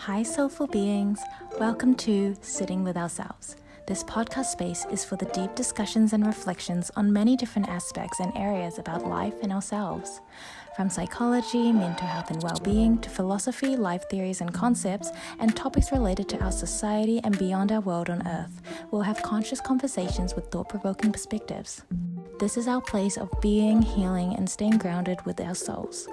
Hi, soulful beings. Welcome to Sitting with Ourselves. This podcast space is for the deep discussions and reflections on many different aspects and areas about life and ourselves. From psychology, mental health and well-being, to philosophy, life theories and concepts, and topics related to our society and beyond our world on Earth, we'll have conscious conversations with thought-provoking perspectives. This is our place of being, healing, and staying grounded with our souls.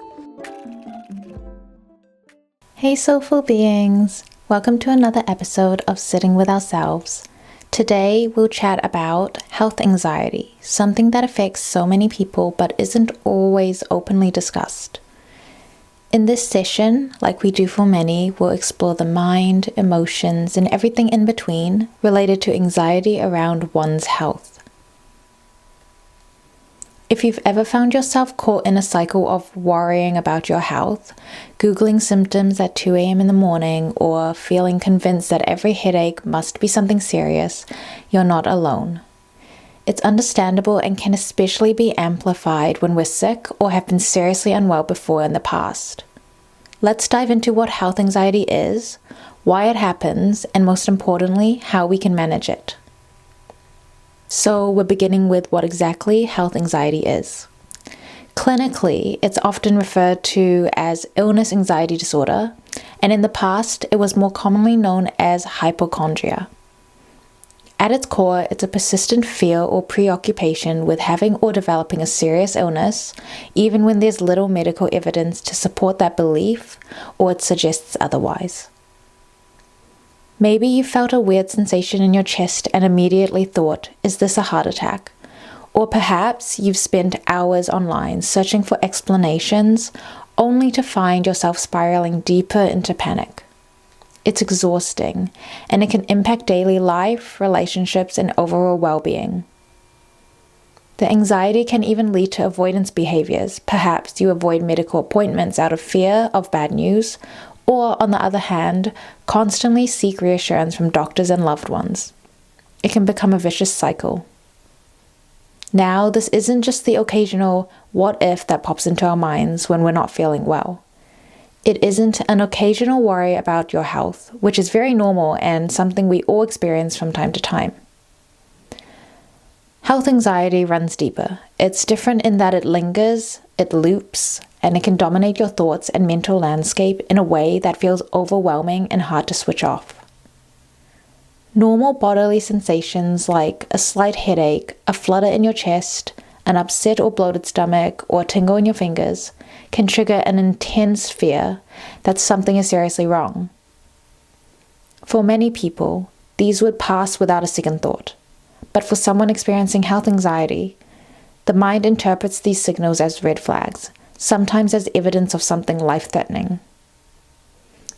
Hey soulful beings, welcome to another episode of Sitting with Ourselves. Today we'll chat about health anxiety, something that affects so many people but isn't always openly discussed. In this session, like we do for many, we'll explore the mind, emotions, and everything in between related to anxiety around one's health. If you've ever found yourself caught in a cycle of worrying about your health, Googling symptoms at 2 a.m. in the morning, or feeling convinced that every headache must be something serious, you're not alone. It's understandable and can especially be amplified when we're sick or have been seriously unwell before in the past. Let's dive into what health anxiety is, why it happens, and most importantly, how we can manage it. So we're beginning with what exactly health anxiety is. Clinically, it's often referred to as illness anxiety disorder, and in the past, it was more commonly known as hypochondria. At its core, it's a persistent fear or preoccupation with having or developing a serious illness, even when there's little medical evidence to support that belief or it suggests otherwise. Maybe you felt a weird sensation in your chest and immediately thought, is this a heart attack? Or perhaps you've spent hours online searching for explanations only to find yourself spiraling deeper into panic. It's exhausting, and it can impact daily life, relationships, and overall well-being. The anxiety can even lead to avoidance behaviors. Perhaps you avoid medical appointments out of fear of bad news, or, on the other hand, constantly seek reassurance from doctors and loved ones. It can become a vicious cycle. Now, this isn't just the occasional what if that pops into our minds when we're not feeling well. It isn't an occasional worry about your health, which is very normal and something we all experience from time to time. Health anxiety runs deeper. It's different in that it lingers, it loops, and it can dominate your thoughts and mental landscape in a way that feels overwhelming and hard to switch off. Normal bodily sensations like a slight headache, a flutter in your chest, an upset or bloated stomach, or a tingle in your fingers can trigger an intense fear that something is seriously wrong. For many people, these would pass without a second thought. But for someone experiencing health anxiety, the mind interprets these signals as red flags, sometimes as evidence of something life-threatening.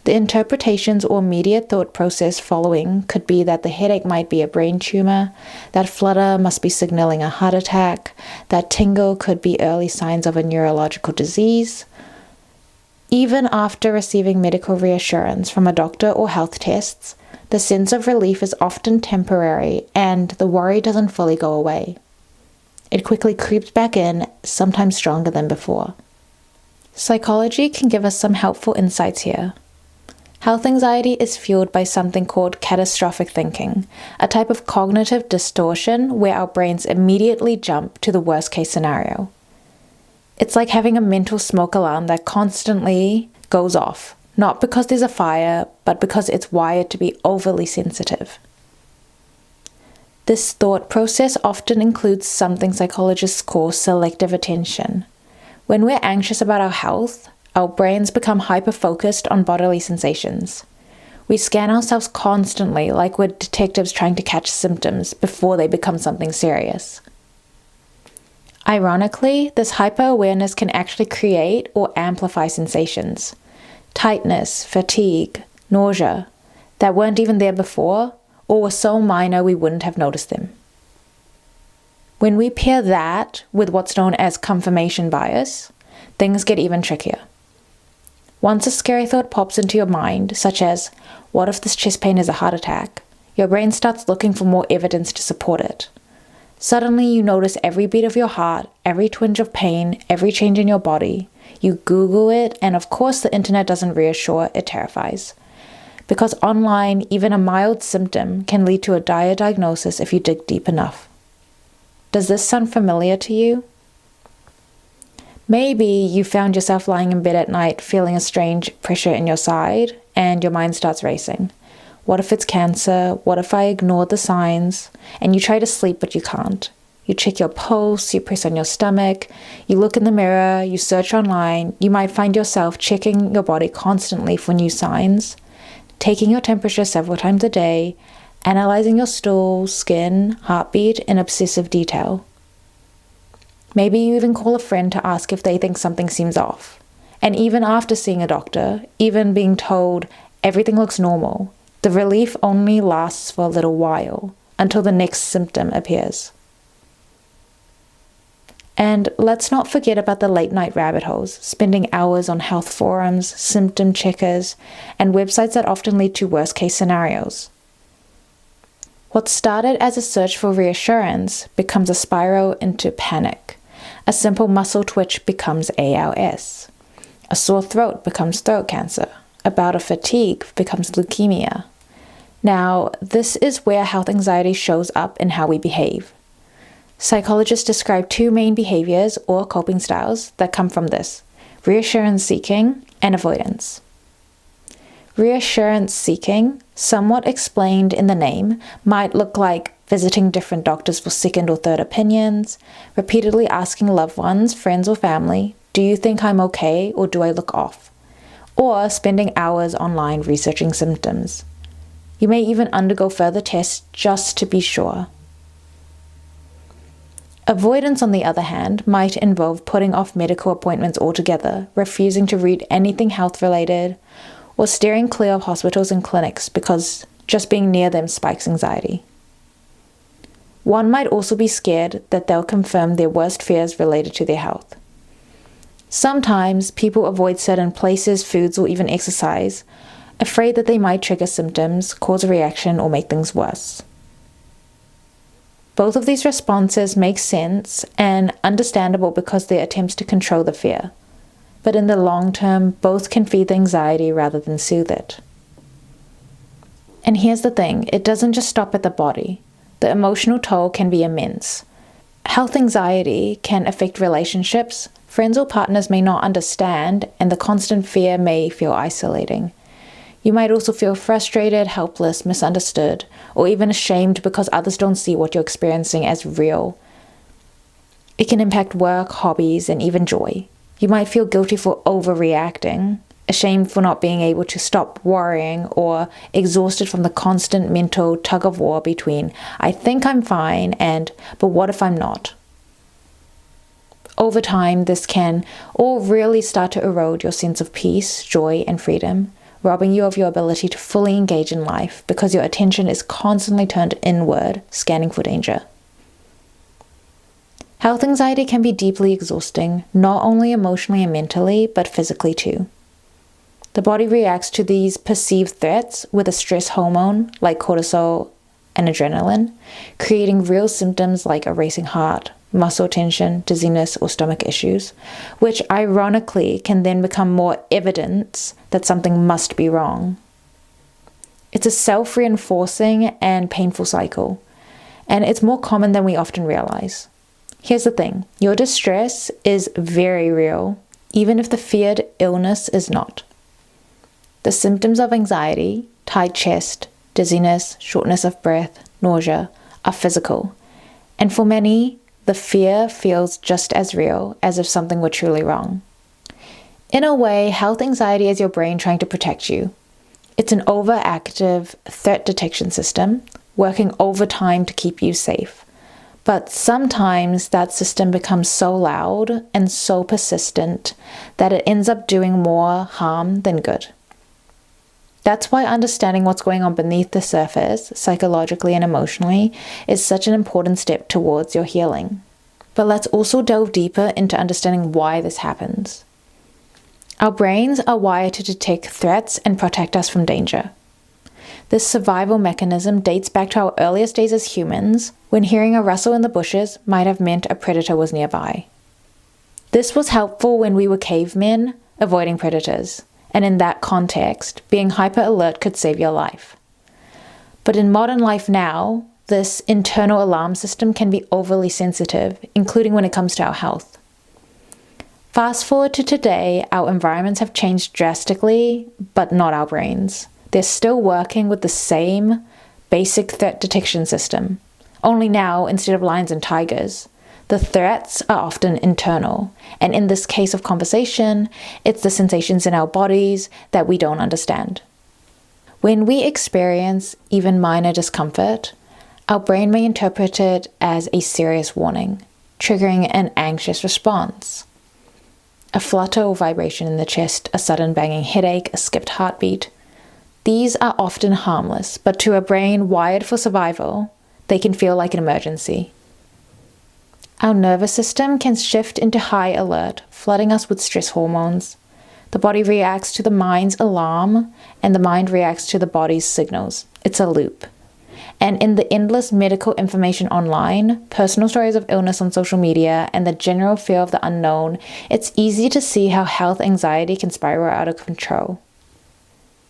The interpretations or immediate thought process following could be that the headache might be a brain tumor, that flutter must be signaling a heart attack, that tingle could be early signs of a neurological disease. Even after receiving medical reassurance from a doctor or health tests, the sense of relief is often temporary and the worry doesn't fully go away. It quickly creeps back in, sometimes stronger than before. Psychology can give us some helpful insights here. Health anxiety is fueled by something called catastrophic thinking, a type of cognitive distortion where our brains immediately jump to the worst case scenario. It's like having a mental smoke alarm that constantly goes off, not because there's a fire, but because it's wired to be overly sensitive. This thought process often includes something psychologists call selective attention. When we're anxious about our health, our brains become hyper-focused on bodily sensations. We scan ourselves constantly like we're detectives trying to catch symptoms before they become something serious. Ironically, this hyper-awareness can actually create or amplify sensations. Tightness, fatigue, nausea, that weren't even there before, or were so minor we wouldn't have noticed them. When we pair that with what's known as confirmation bias, things get even trickier. Once a scary thought pops into your mind, such as, what if this chest pain is a heart attack? Your brain starts looking for more evidence to support it. Suddenly you notice every beat of your heart, every twinge of pain, every change in your body. You Google it, and of course the internet doesn't reassure, it terrifies. because online, even a mild symptom can lead to a dire diagnosis if you dig deep enough. Does this sound familiar to you? Maybe you found yourself lying in bed at night feeling a strange pressure in your side and your mind starts racing. What if it's cancer? What if I ignored the signs? And you try to sleep but you can't. You check your pulse, you press on your stomach, you look in the mirror, you search online. You might find yourself checking your body constantly for new signs, taking your temperature several times a day, analyzing your stool, skin, heartbeat in obsessive detail. Maybe you even call a friend to ask if they think something seems off. And even after seeing a doctor, even being told everything looks normal, the relief only lasts for a little while, until the next symptom appears. And let's not forget about the late night rabbit holes, spending hours on health forums, symptom checkers, and websites that often lead to worst case scenarios. What started as a search for reassurance becomes a spiral into panic. A simple muscle twitch becomes ALS. A sore throat becomes throat cancer. A bout of fatigue becomes leukemia. Now, this is where health anxiety shows up in how we behave. Psychologists describe two main behaviors or coping styles that come from this: reassurance seeking and avoidance. Reassurance seeking, somewhat explained in the name, might look like visiting different doctors for second or third opinions, repeatedly asking loved ones, friends or family, "Do you think I'm okay or do I look off?" Or spending hours online researching symptoms. You may even undergo further tests just to be sure. Avoidance, on the other hand, might involve putting off medical appointments altogether, refusing to read anything health-related, or steering clear of hospitals and clinics because just being near them spikes anxiety. One might also be scared that they'll confirm their worst fears related to their health. Sometimes people avoid certain places, foods, or even exercise, afraid that they might trigger symptoms, cause a reaction, or make things worse. Both of these responses make sense and understandable because they're attempts to control the fear. But in the long term, both can feed the anxiety rather than soothe it. And here's the thing, it doesn't just stop at the body. The emotional toll can be immense. Health anxiety can affect relationships. Friends or partners may not understand, and the constant fear may feel isolating. You might also feel frustrated, helpless, misunderstood, or even ashamed because others don't see what you're experiencing as real. It can impact work, hobbies, and even joy. You might feel guilty for overreacting, ashamed for not being able to stop worrying, or exhausted from the constant mental tug-of-war between "I think I'm fine" and "but what if I'm not?" Over time, this can all really start to erode your sense of peace, joy, and freedom, robbing you of your ability to fully engage in life because your attention is constantly turned inward, scanning for danger. Health anxiety can be deeply exhausting, not only emotionally and mentally, but physically too. The body reacts to these perceived threats with a stress hormone like cortisol and adrenaline, creating real symptoms like a racing heart, muscle tension, dizziness, or stomach issues, which ironically can then become more evidence that something must be wrong. It's a self-reinforcing and painful cycle, and it's more common than we often realize. Here's the thing, your distress is very real, even if the feared illness is not. The symptoms of anxiety, tight chest, dizziness, shortness of breath, nausea, are physical, and for many, the fear feels just as real as if something were truly wrong. In a way, health anxiety is your brain trying to protect you. It's an overactive threat detection system, working overtime to keep you safe. But sometimes that system becomes so loud and so persistent that it ends up doing more harm than good. That's why understanding what's going on beneath the surface, psychologically and emotionally, is such an important step towards your healing. But let's also delve deeper into understanding why this happens. Our brains are wired to detect threats and protect us from danger. This survival mechanism dates back to our earliest days as humans, when hearing a rustle in the bushes might have meant a predator was nearby. This was helpful when we were cavemen, avoiding predators, and in that context, being hyper alert could save your life. But in modern life now, this internal alarm system can be overly sensitive, including when it comes to our health. Fast forward to today, our environments have changed drastically, but not our brains. They're still working with the same basic threat detection system. Only now, instead of lions and tigers, the threats are often internal. And in this case of conversation, it's the sensations in our bodies that we don't understand. When we experience even minor discomfort, our brain may interpret it as a serious warning, triggering an anxious response. A flutter or vibration in the chest, a sudden banging headache, a skipped heartbeat. These are often harmless, but to a brain wired for survival, they can feel like an emergency. Our nervous system can shift into high alert, flooding us with stress hormones. The body reacts to the mind's alarm, and the mind reacts to the body's signals. It's a loop. And in the endless medical information online, personal stories of illness on social media, and the general fear of the unknown, it's easy to see how health anxiety can spiral out of control.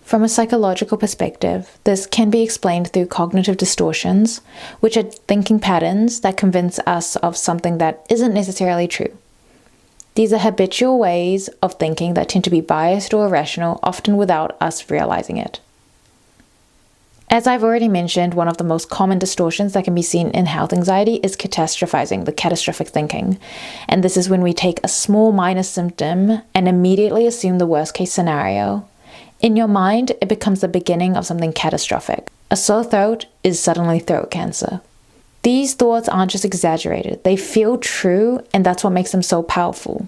From a psychological perspective, this can be explained through cognitive distortions, which are thinking patterns that convince us of something that isn't necessarily true. These are habitual ways of thinking that tend to be biased or irrational, often without us realizing it. As I've already mentioned, one of the most common distortions that can be seen in health anxiety is catastrophizing, the catastrophic thinking. And this is when we take a small minor symptom and immediately assume the worst case scenario. In your mind, it becomes the beginning of something catastrophic. A sore throat is suddenly throat cancer. These thoughts aren't just exaggerated, they feel true, and that's what makes them so powerful.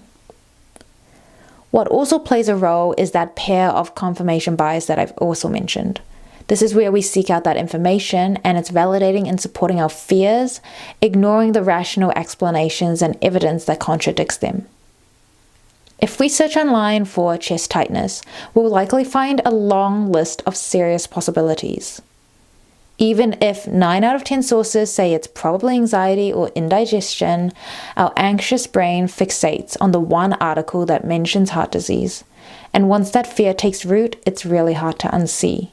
What also plays a role is that pair of confirmation bias that I've also mentioned. This is where we seek out that information, and it's validating and supporting our fears, ignoring the rational explanations and evidence that contradicts them. If we search online for chest tightness, we'll likely find a long list of serious possibilities. Even if 9 out of 10 sources say it's probably anxiety or indigestion, our anxious brain fixates on the one article that mentions heart disease. And once that fear takes root, it's really hard to unsee.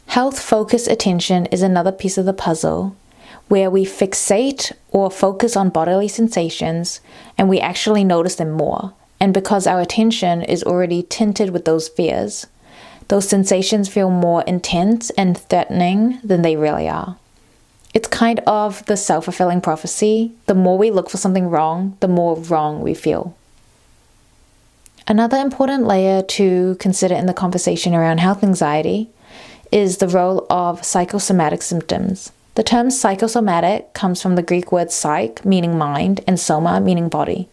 Health-focused attention is another piece of the puzzle, where we fixate or focus on bodily sensations and we actually notice them more. And because our attention is already tinted with those fears, those sensations feel more intense and threatening than they really are. It's kind of the self-fulfilling prophecy. The more we look for something wrong, the more wrong we feel. Another important layer to consider in the conversation around health anxiety is the role of psychosomatic symptoms. The term psychosomatic comes from the Greek word psyche, meaning mind, and soma, meaning body.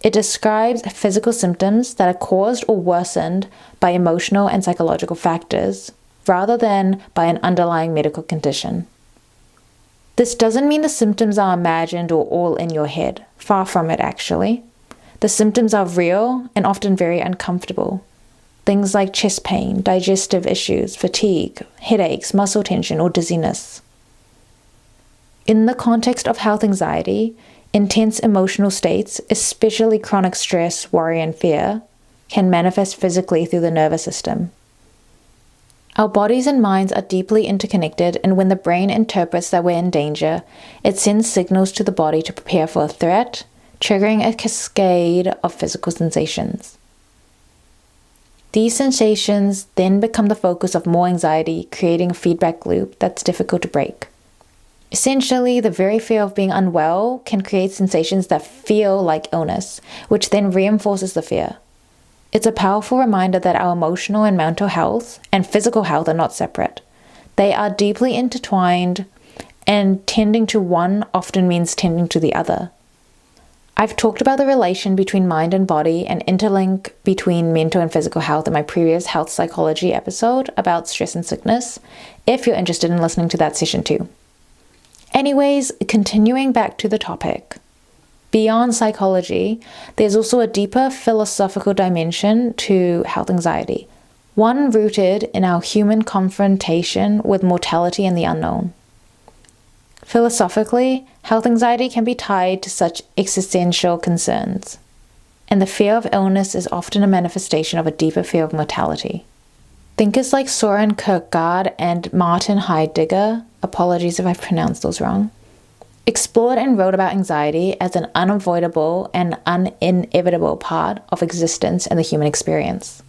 It describes physical symptoms that are caused or worsened by emotional and psychological factors, rather than by an underlying medical condition. This doesn't mean the symptoms are imagined or all in your head. Far from it, actually. The symptoms are real and often very uncomfortable. Things like chest pain, digestive issues, fatigue, headaches, muscle tension, or dizziness. In the context of health anxiety, intense emotional states, especially chronic stress, worry, and fear, can manifest physically through the nervous system. Our bodies and minds are deeply interconnected, and when the brain interprets that we're in danger, it sends signals to the body to prepare for a threat, triggering a cascade of physical sensations. These sensations then become the focus of more anxiety, creating a feedback loop that's difficult to break. Essentially, the very fear of being unwell can create sensations that feel like illness, which then reinforces the fear. It's a powerful reminder that our emotional and mental health and physical health are not separate. They are deeply intertwined, and tending to one often means tending to the other. I've talked about the relation between mind and body and interlink between mental and physical health in my previous health psychology episode about stress and sickness, if you're interested in listening to that session too. Anyways, continuing back to the topic. Beyond psychology, there's also a deeper philosophical dimension to health anxiety, one rooted in our human confrontation with mortality and the unknown. Philosophically, health anxiety can be tied to such existential concerns. and the fear of illness is often a manifestation of a deeper fear of mortality. Thinkers like Soren Kierkegaard and Martin Heidegger, apologies if I've pronounced those wrong, explored and wrote about anxiety as an unavoidable and inevitable part of existence and the human experience.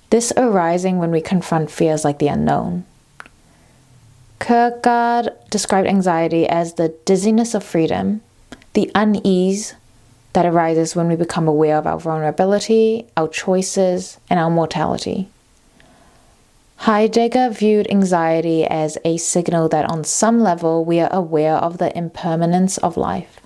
This arising when we confront fears like the unknown. Kierkegaard described anxiety as the dizziness of freedom, the unease that arises when we become aware of our vulnerability, our choices, and our mortality. Heidegger viewed anxiety as a signal that on some level we are aware of the impermanence of life.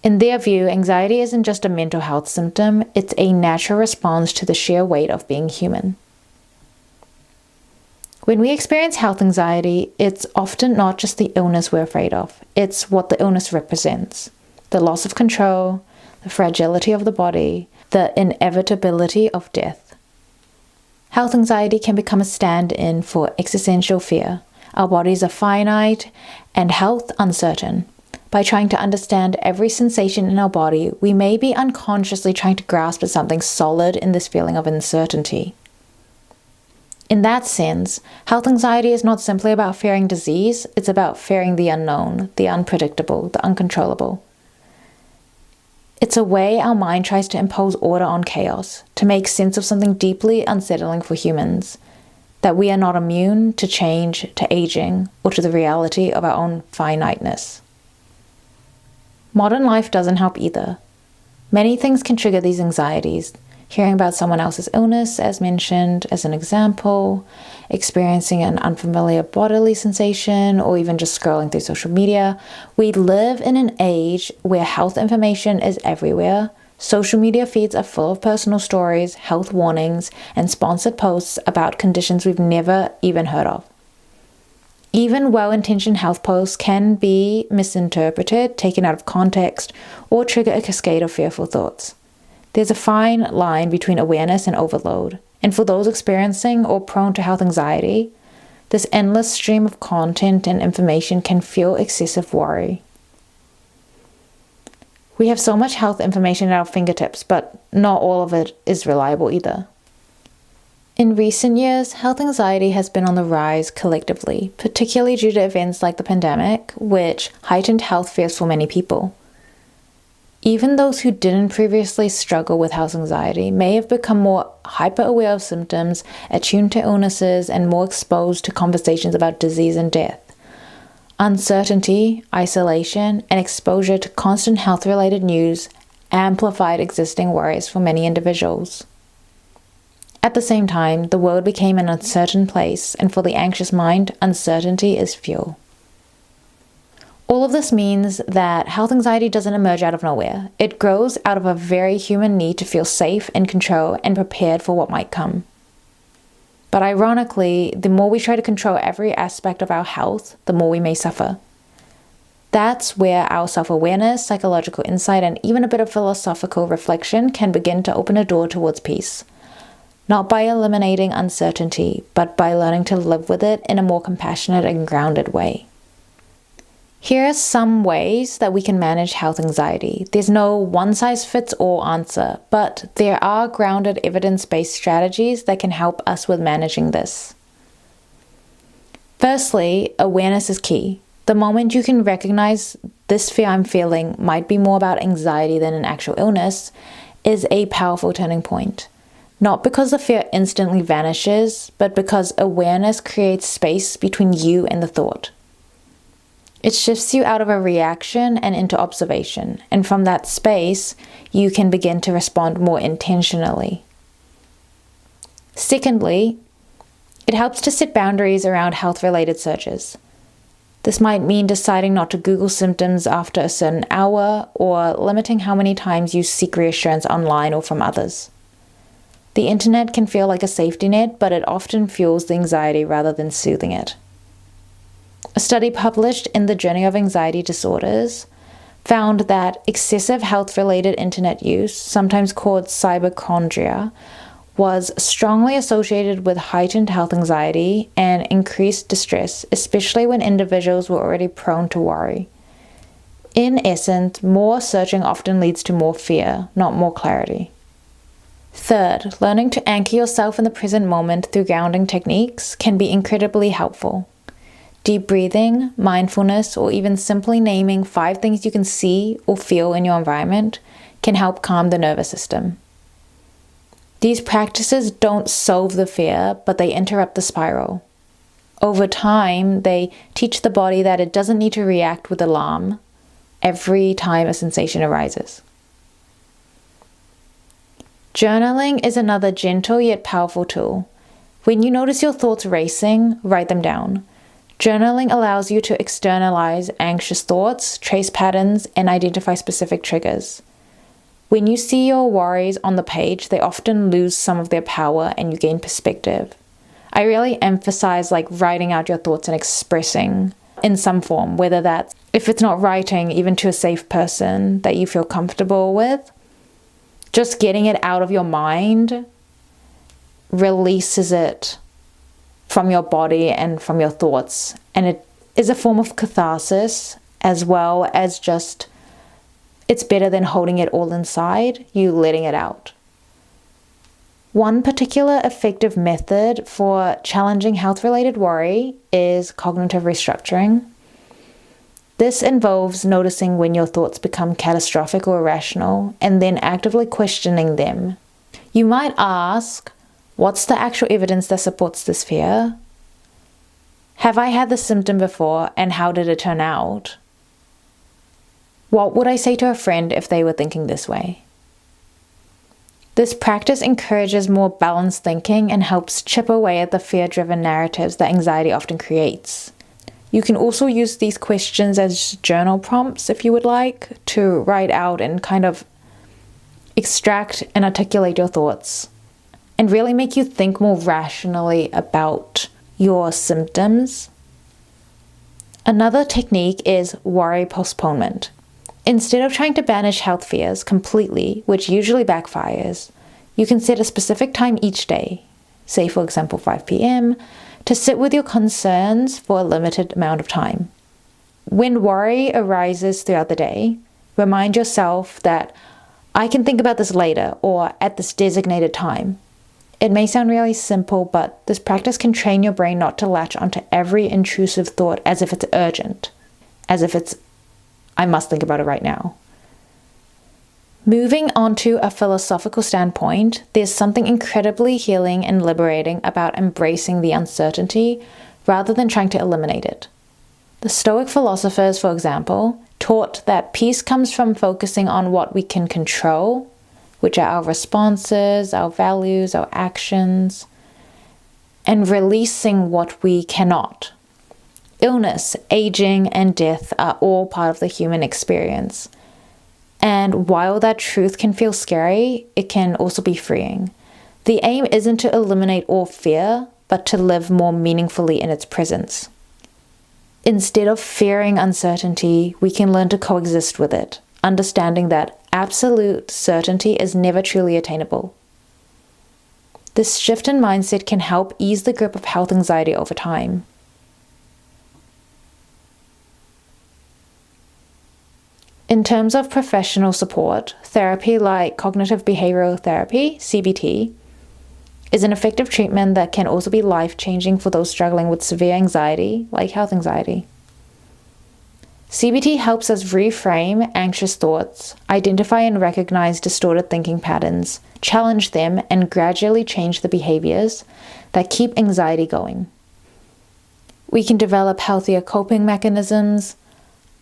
In their view, anxiety isn't just a mental health symptom, it's a natural response to the sheer weight of being human. When we experience health anxiety, it's often not just the illness we're afraid of, it's what the illness represents. The loss of control, the fragility of the body, the inevitability of death. Health anxiety can become a stand-in for existential fear. Our bodies are finite and health uncertain. By trying to understand every sensation in our body, we may be unconsciously trying to grasp at something solid in this feeling of uncertainty. In that sense, health anxiety is not simply about fearing disease, it's about fearing the unknown, the unpredictable, the uncontrollable. It's a way our mind tries to impose order on chaos, to make sense of something deeply unsettling for humans, that we are not immune to change, to aging, or to the reality of our own finiteness. Modern life doesn't help either. Many things can trigger these anxieties. Hearing about someone else's illness, as mentioned, as an example, experiencing an unfamiliar bodily sensation, or even just scrolling through social media. We live in an age where health information is everywhere. Social media feeds are full of personal stories, health warnings, and sponsored posts about conditions we've never even heard of. Even well-intentioned health posts can be misinterpreted, taken out of context, or trigger a cascade of fearful thoughts. There's a fine line between awareness and overload, and for those experiencing or prone to health anxiety, this endless stream of content and information can fuel excessive worry. We have so much health information at our fingertips, but not all of it is reliable either. In recent years, health anxiety has been on the rise collectively, particularly due to events like the pandemic, which heightened health fears for many people. Even those who didn't previously struggle with health anxiety may have become more hyper-aware of symptoms, attuned to illnesses, and more exposed to conversations about disease and death. Uncertainty, isolation, and exposure to constant health-related news amplified existing worries for many individuals. At the same time, the world became an uncertain place, and for the anxious mind, uncertainty is fuel. All of this means that health anxiety doesn't emerge out of nowhere. It grows out of a very human need to feel safe, in control, and prepared for what might come. But ironically, the more we try to control every aspect of our health, the more we may suffer. That's where our self-awareness, psychological insight, and even a bit of philosophical reflection can begin to open a door towards peace. Not by eliminating uncertainty, but by learning to live with it in a more compassionate and grounded way. Here are some ways that we can manage health anxiety. There's no one-size-fits-all answer, but there are grounded evidence-based strategies that can help us with managing this. Firstly, awareness is key. The moment you can recognize this fear I'm feeling might be more about anxiety than an actual illness is a powerful turning point. Not because the fear instantly vanishes, but because awareness creates space between you and the thought. It shifts you out of a reaction and into observation, and from that space, you can begin to respond more intentionally. Secondly, it helps to set boundaries around health-related searches. This might mean deciding not to Google symptoms after a certain hour, or limiting how many times you seek reassurance online or from others. The internet can feel like a safety net, but it often fuels the anxiety rather than soothing it. A study published in the Journal of Anxiety Disorders found that excessive health-related internet use, sometimes called cyberchondria, was strongly associated with heightened health anxiety and increased distress, especially when individuals were already prone to worry. In essence, more searching often leads to more fear, not more clarity. Third, learning to anchor yourself in the present moment through grounding techniques can be incredibly helpful. Deep breathing, mindfulness, or even simply naming 5 things you can see or feel in your environment can help calm the nervous system. These practices don't solve the fear, but they interrupt the spiral. Over time, they teach the body that it doesn't need to react with alarm every time a sensation arises. Journaling is another gentle yet powerful tool. When you notice your thoughts racing, write them down. Journaling allows you to externalize anxious thoughts, trace patterns, and identify specific triggers. When you see your worries on the page, they often lose some of their power and you gain perspective. I really emphasize writing out your thoughts and expressing in some form, whether that's, if it's not writing, even to a safe person that you feel comfortable with. Just getting it out of your mind releases it from your body and from your thoughts. And it is a form of catharsis, as well as just, it's better than holding it all inside, you letting it out. One particular effective method for challenging health-related worry is cognitive restructuring. This involves noticing when your thoughts become catastrophic or irrational and then actively questioning them. You might ask, what's the actual evidence that supports this fear? Have I had this symptom before and how did it turn out? What would I say to a friend if they were thinking this way? This practice encourages more balanced thinking and helps chip away at the fear-driven narratives that anxiety often creates. You can also use these questions as journal prompts if you would like, to write out and kind of extract and articulate your thoughts and really make you think more rationally about your symptoms. Another technique is worry postponement. Instead of trying to banish health fears completely, which usually backfires, you can set a specific time each day, say for example 5 p.m., to sit with your concerns for a limited amount of time. When worry arises throughout the day, remind yourself that I can think about this later or at this designated time. It may sound really simple, but this practice can train your brain not to latch onto every intrusive thought as if it's urgent, as if it's, I must think about it right now. Moving on to a philosophical standpoint, there's something incredibly healing and liberating about embracing the uncertainty rather than trying to eliminate it. The Stoic philosophers, for example, taught that peace comes from focusing on what we can control, which are our responses, our values, our actions, and releasing what we cannot. Illness, aging, and death are all part of the human experience. And while that truth can feel scary, it can also be freeing. The aim isn't to eliminate all fear, but to live more meaningfully in its presence. Instead of fearing uncertainty, we can learn to coexist with it, understanding that absolute certainty is never truly attainable. This shift in mindset can help ease the grip of health anxiety over time. In terms of professional support, therapy like cognitive behavioral therapy, CBT, is an effective treatment that can also be life-changing for those struggling with severe anxiety, like health anxiety. CBT helps us reframe anxious thoughts, identify and recognize distorted thinking patterns, challenge them, and gradually change the behaviors that keep anxiety going. We can develop healthier coping mechanisms.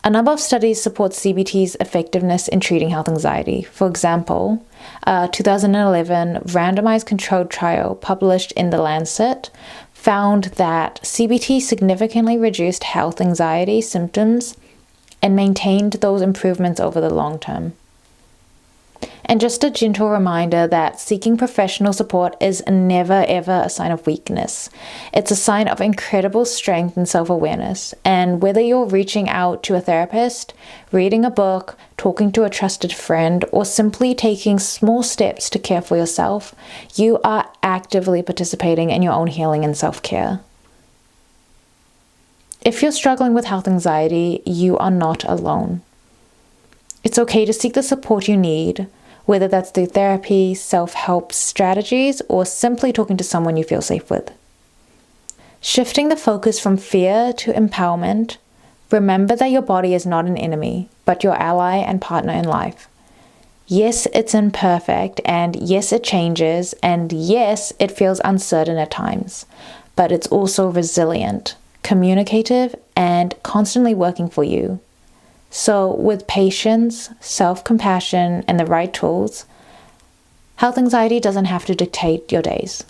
A number of studies support CBT's effectiveness in treating health anxiety. For example, a 2011 randomized controlled trial published in The Lancet found that CBT significantly reduced health anxiety symptoms and maintained those improvements over the long term. And just a gentle reminder that seeking professional support is never ever a sign of weakness. It's a sign of incredible strength and self-awareness. And whether you're reaching out to a therapist, reading a book, talking to a trusted friend, or simply taking small steps to care for yourself, you are actively participating in your own healing and self-care. If you're struggling with health anxiety, you are not alone. It's okay to seek the support you need, whether that's through therapy, self-help strategies, or simply talking to someone you feel safe with. Shifting the focus from fear to empowerment, remember that your body is not an enemy, but your ally and partner in life. Yes, it's imperfect, and yes, it changes, and yes, it feels uncertain at times, but it's also resilient, communicative, and constantly working for you. So with patience, self-compassion, and the right tools, health anxiety doesn't have to dictate your days.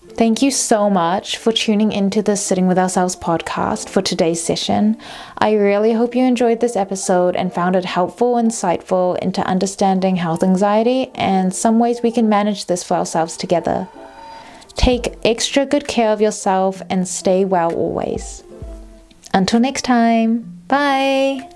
Thank you so much for tuning into the Sitting With Ourselves podcast for today's session. I really hope you enjoyed this episode and found it helpful, insightful into understanding health anxiety and some ways we can manage this for ourselves together. Take extra good care of yourself and stay well always. Until next time, bye!